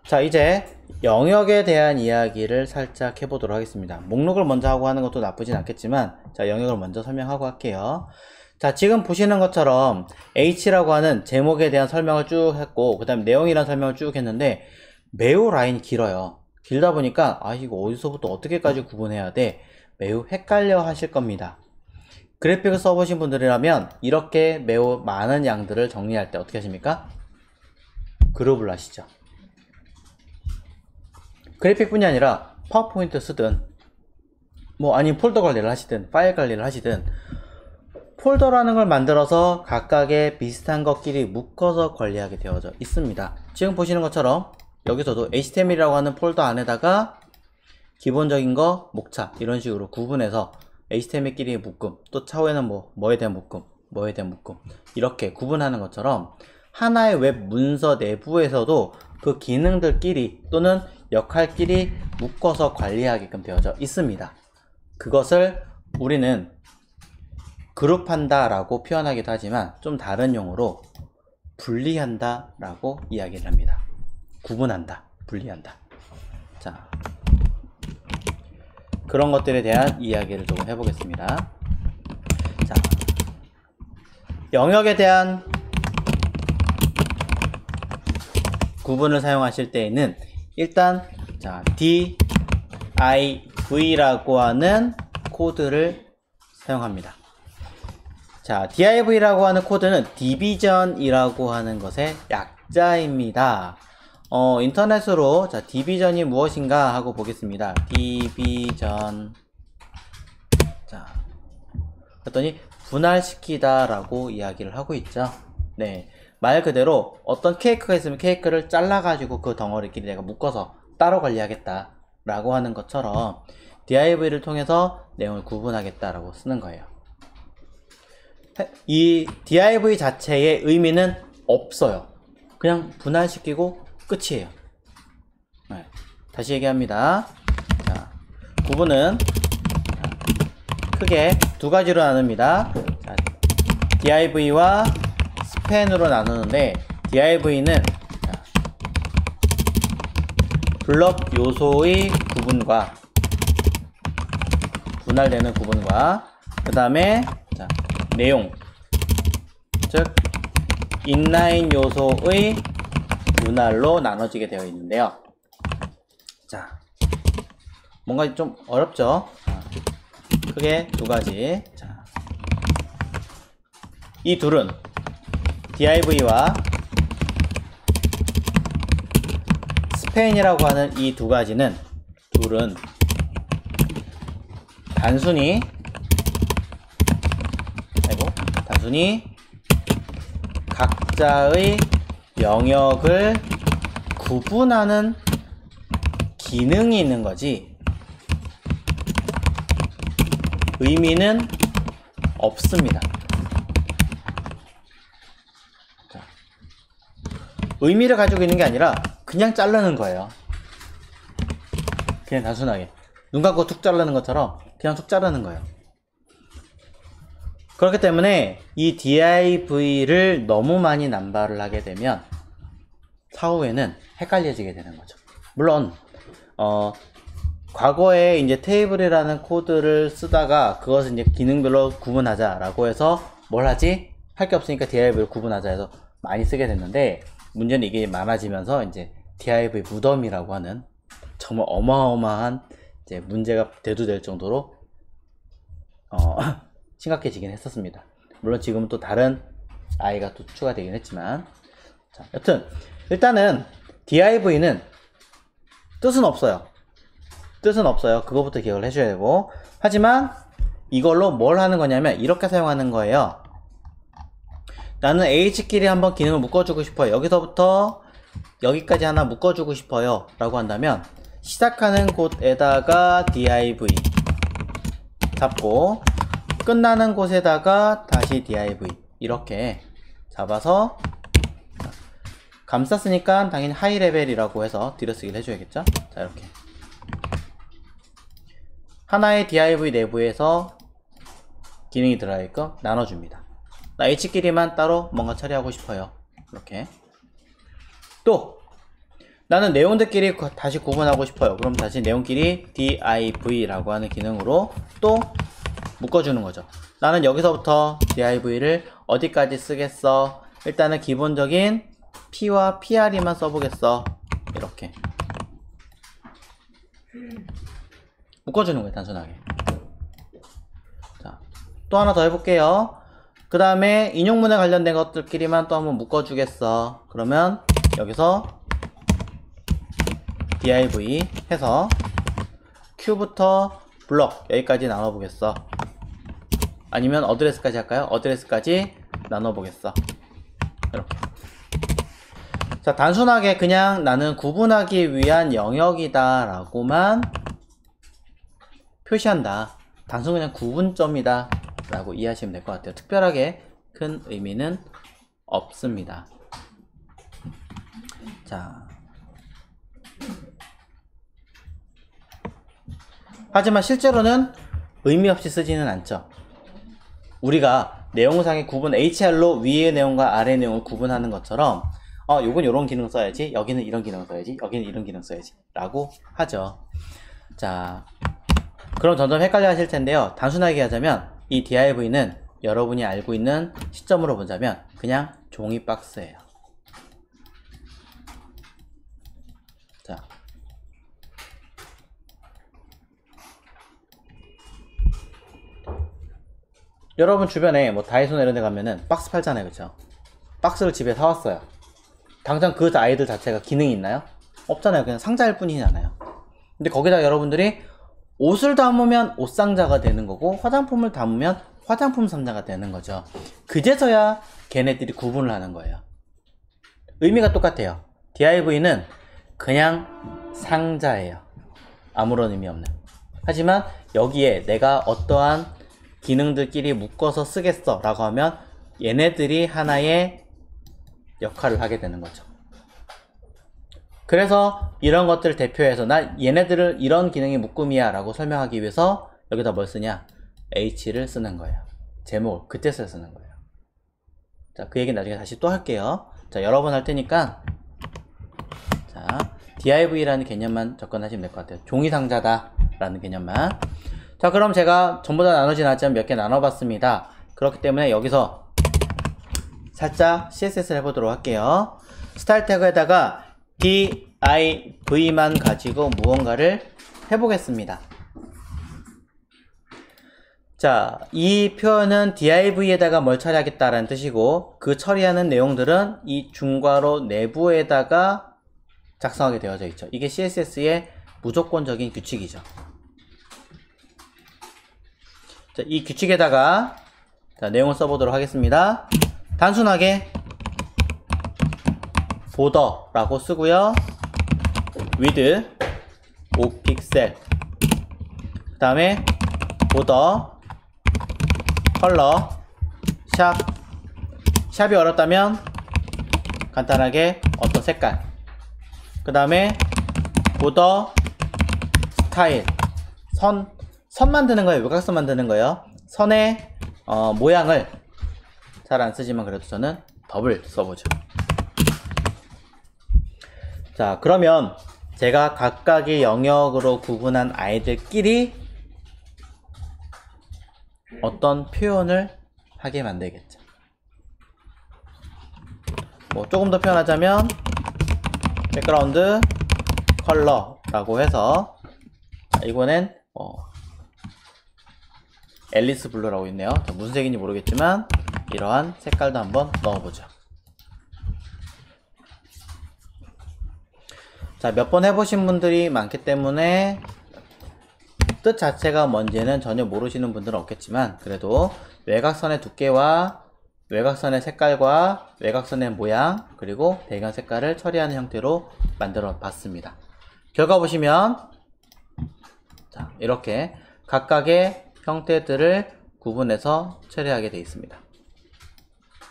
자, 이제 영역에 대한 이야기를 살짝 해보도록 하겠습니다. 목록을 먼저 하고 하는 것도 나쁘진 않겠지만, 자, 영역을 먼저 설명하고 할게요. 자, 지금 보시는 것처럼 H라고 하는 제목에 대한 설명을 쭉 했고, 그 다음 내용이란 설명을 쭉 했는데, 매우 라인이 길어요. 길다 보니까, 이거 어디서부터 어떻게까지 구분해야 돼? 매우 헷갈려 하실 겁니다. 그래픽을 써보신 분들이라면, 이렇게 매우 많은 양들을 정리할 때 어떻게 하십니까? 그룹을 하시죠. 그래픽뿐이 아니라 파워포인트 쓰든 아니면 폴더 관리를 하시든 파일 관리를 하시든 폴더라는 걸 만들어서 각각의 비슷한 것끼리 묶어서 관리하게 되어져 있습니다. 지금 보시는 것처럼 여기서도 HTML이라고 하는 폴더 안에다가 기본적인 거, 목차 이런 식으로 구분해서 HTML끼리 묶음, 또 차후에는 뭐에 대한 묶음, 뭐에 대한 묶음 이렇게 구분하는 것처럼 하나의 웹 문서 내부에서도 그 기능들끼리 또는 역할끼리 묶어서 관리하게끔 되어져 있습니다. 그것을 우리는 그룹한다 라고 표현하기도 하지만 좀 다른 용어로 분리한다 라고 이야기를 합니다. 구분한다, 분리한다. 자, 그런 것들에 대한 이야기를 조금 해보겠습니다. 자, 영역에 대한 구분을 사용하실 때에는 일단 자, div라고 하는 코드를 사용합니다. 자, div라고 하는 코드는 디비전이라고 하는 것의 약자입니다. 인터넷으로 자, 디비전이 무엇인가 하고 보겠습니다. 디비전. 자, 그랬더니 분할시키다 라고 이야기를 하고 있죠. 네. 말 그대로 어떤 케이크가 있으면 케이크를 잘라가지고 그 덩어리끼리 내가 묶어서 따로 관리하겠다 라고 하는 것처럼 div를 통해서 내용을 구분하겠다라고 쓰는 거예요. 이 div 자체의 의미는 없어요. 그냥 분할시키고 끝이에요. 네. 다시 얘기합니다. 자, 구분은 크게 두 가지로 나눕니다. 자, div와 스팬으로 나누는데 div는 블럭 요소의 구분과 분할되는 구분과 그 다음에 내용, 즉 인라인 요소의 분할로 나눠지게 되어 있는데요. 자, 뭔가 좀 어렵죠? 크게 두 가지. 자, 이 둘은 div와 스팬이라고 하는 이 두 가지는 둘은 단순히 각자의 영역을 구분하는 기능이 있는 거지 의미는 없습니다. 자, 의미를 가지고 있는 게 아니라 그냥 자르는 거예요. 그냥 단순하게 눈 감고 툭 자르는 것처럼 그냥 툭 자르는 거예요. 그렇기 때문에 이 div를 너무 많이 남발을 하게 되면 사후에는 헷갈려지게 되는 거죠. 물론 과거에 이제 테이블이라는 코드를 쓰다가 그것을 이제 기능별로 구분하자라고 해서 뭘 하지? 할 게 없으니까 div를 구분하자 해서 많이 쓰게 됐는데 문제는 이게 많아지면서 이제 div 무덤이라고 하는 정말 어마어마한 이제 문제가 대두될 정도로 심각해지긴 했었습니다. 물론 지금은 또 다른 i가 또 추가되긴 했지만, 자, 여튼 일단은 div는 뜻은 없어요. 그거부터 기억을 해줘야 되고, 하지만 이걸로 뭘 하는 거냐면 이렇게 사용하는 거예요. 나는 h끼리 한번 기능을 묶어주고 싶어요. 여기서부터 여기까지 하나 묶어주고 싶어요 라고 한다면 시작하는 곳에다가 div 잡고 끝나는 곳에다가 다시 div 이렇게 잡아서 감쌌으니까 당연히 하이 레벨이라고 해서 들여쓰기를 해줘야겠죠. 자, 이렇게 하나의 div 내부에서 기능이 들어있고 나눠줍니다. 나 h끼리만 따로 뭔가 처리하고 싶어요. 이렇게 또 나는 내용들끼리 다시 구분하고 싶어요. 그럼 다시 내용끼리 div라고 하는 기능으로 또 묶어주는 거죠. 나는 여기서부터 div를 어디까지 쓰겠어? 일단은 기본적인 p와 pr이만 써보겠어. 이렇게 묶어주는 거예요, 단순하게. 자, 또 하나 더 해볼게요. 그 다음에 인용문에 관련된 것들끼리만 또 한번 묶어주겠어. 그러면 여기서 div 해서 q부터 블럭 여기까지 나눠보겠어. 아니면 어드레스까지 할까요? 어드레스까지 나눠보겠어. 이렇게. 자, 단순하게 그냥 나는 구분하기 위한 영역이다 라고만 표시한다. 단순 그냥 구분점이다 라고 이해하시면 될 것 같아요. 특별하게 큰 의미는 없습니다. 자, 하지만 실제로는 의미 없이 쓰지는 않죠. 우리가 내용상의 구분 HR로 위의 내용과 아래 내용을 구분하는 것처럼 요건 이런 기능 써야지, 여기는 이런 기능 써야지, 여기는 이런 기능 써야지 라고 하죠. 자, 그럼 점점 헷갈려 하실 텐데요. 단순하게 하자면 이 div는 여러분이 알고 있는 시점으로 보자면 그냥 종이 박스예요. 자, 여러분 주변에 뭐 다이소나 이런 데 가면은 박스 팔잖아요. 그쵸? 박스를 집에 사왔어요. 당장 그 아이들 자체가 기능이 있나요? 없잖아요. 그냥 상자일 뿐이잖아요. 근데 거기다 여러분들이 옷을 담으면 옷상자가 되는 거고 화장품을 담으면 화장품 상자가 되는 거죠. 그제서야 걔네들이 구분을 하는 거예요. 의미가 똑같아요. div는 그냥 상자예요. 아무런 의미 없는. 하지만 여기에 내가 어떠한 기능들끼리 묶어서 쓰겠어 라고 하면 얘네들이 하나의 역할을 하게 되는 거죠. 그래서 이런 것들을 대표해서 나 얘네들을 이런 기능이 묶음이야 라고 설명하기 위해서 여기다 뭘 쓰냐? h를 쓰는 거예요. 제목을 그때서야 쓰는 거예요. 자, 그 얘기는 나중에 다시 또 할게요. 자, 여러 번 할 테니까 자, div라는 개념만 접근하시면 될 것 같아요. 종이 상자다 라는 개념만. 자, 그럼 제가 전부 다 나누진 않았지만 몇 개 나눠봤습니다. 그렇기 때문에 여기서 살짝 CSS를 해보도록 할게요. 스타일 태그에다가 div만 가지고 무언가를 해보겠습니다. 자, 이 표현은 div에다가 뭘 처리하겠다라는 뜻이고 그 처리하는 내용들은 이 중괄호 내부에다가 작성하게 되어져 있죠. 이게 CSS의 무조건적인 규칙이죠. 자, 이 규칙에다가 자, 내용을 써보도록 하겠습니다. 단순하게 border라고 쓰고요. width 5픽셀 그 다음에 border 컬러 샵이 어렵다면 간단하게 어떤 색깔 그 다음에 border 스타일 선 만드는 거예요. 외곽선 만드는 거예요. 선의 모양을 잘 안 쓰지만 그래도 저는 더블 써보죠. 자, 그러면 제가 각각의 영역으로 구분한 아이들끼리 어떤 표현을 하게 만들겠죠. 뭐 조금 더 표현하자면 백그라운드 컬러라고 해서 자, 이번엔 앨리스 블루라고 있네요. 자, 무슨 색인지 모르겠지만 이러한 색깔도 한번 넣어보죠. 자, 몇 번 해보신 분들이 많기 때문에 뜻 자체가 뭔지는 전혀 모르시는 분들은 없겠지만 그래도 외곽선의 두께와 외곽선의 색깔과 외곽선의 모양 그리고 배경 색깔을 처리하는 형태로 만들어 봤습니다. 결과 보시면 자, 이렇게 각각의 형태들을 구분해서 처리하게 되어 있습니다.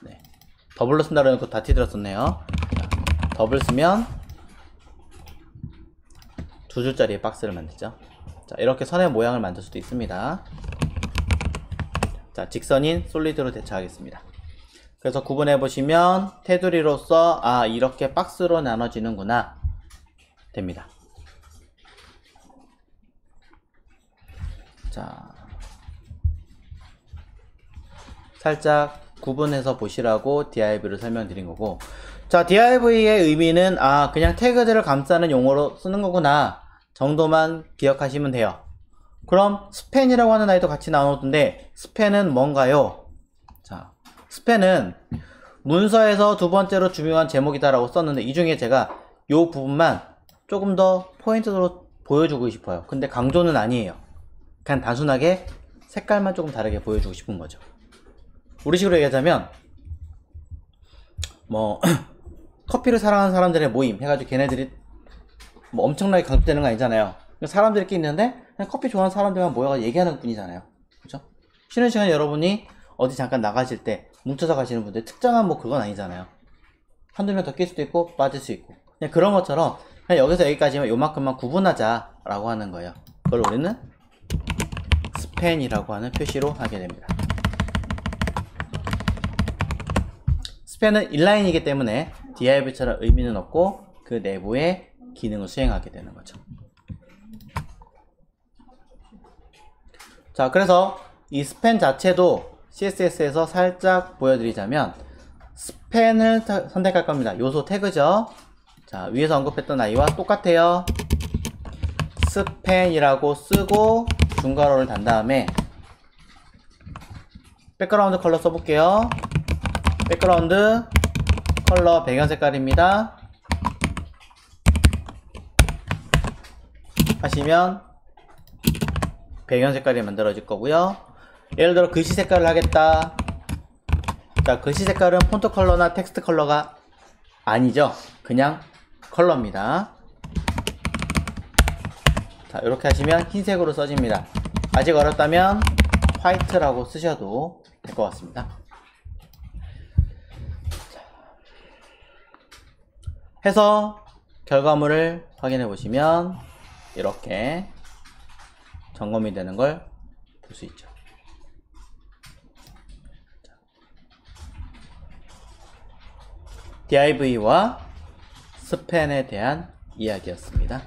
네. 더블로 쓴다는 거 다 티들었었네요. 더블 쓰면 두 줄짜리 박스를 만들죠. 자, 이렇게 선의 모양을 만들 수도 있습니다. 자, 직선인 솔리드로 대처하겠습니다. 그래서 구분해 보시면 테두리로서 이렇게 박스로 나눠지는구나 됩니다. 자, 살짝 구분해서 보시라고 div를 설명드린 거고, 자, div의 의미는 그냥 태그들을 감싸는 용어로 쓰는 거구나 정도만 기억하시면 돼요. 그럼 스팬이라고 하는 아이도 같이 나오던데, 스팬은 뭔가요? 자, 스팬은 문서에서 두 번째로 중요한 제목이다 라고 썼는데, 이 중에 제가 요 부분만 조금 더 포인트로 보여주고 싶어요. 근데 강조는 아니에요. 그냥 단순하게 색깔만 조금 다르게 보여주고 싶은 거죠. 우리식으로 얘기하자면 뭐 커피를 사랑하는 사람들의 모임 해가지고 걔네들이 뭐 엄청나게 강조되는 거 아니잖아요. 사람들끼리 있는데 그냥 커피 좋아하는 사람들만 모여가지고 얘기하는 뿐이잖아요. 그죠? 쉬는 시간에 여러분이 어디 잠깐 나가실 때 뭉쳐서 가시는 분들 특정한 뭐 그건 아니잖아요. 한두 명 더 낄 수도 있고 빠질 수 있고, 그냥 그런 것처럼 그냥 여기서 여기까지만 요만큼만 구분하자 라고 하는 거예요. 그걸 우리는 스팬이라고 하는 표시로 하게 됩니다. 스팬은 인라인이기 때문에 div처럼 의미는 없고 그 내부의 기능을 수행하게 되는 거죠. 자, 그래서 이 스팬 자체도 CSS에서 살짝 보여드리자면 스팬을 선택할 겁니다. 요소 태그죠. 자, 위에서 언급했던 아이와 똑같아요. 스팬이라고 쓰고 중괄호를 단 다음에 백그라운드 컬러 써볼게요. 백그라운드 컬러 배경 색깔입니다. 하시면 배경 색깔이 만들어질 거고요. 예를 들어 글씨 색깔을 하겠다. 자, 글씨 색깔은 폰트 컬러나 텍스트 컬러가 아니죠. 그냥 컬러입니다. 자, 이렇게 하시면 흰색으로 써집니다. 아직 어렵다면 화이트라고 쓰셔도 될 것 같습니다. 해서 결과물을 확인해 보시면 이렇게 점검이 되는 걸 볼 수 있죠. div와 스팬에 대한 이야기였습니다.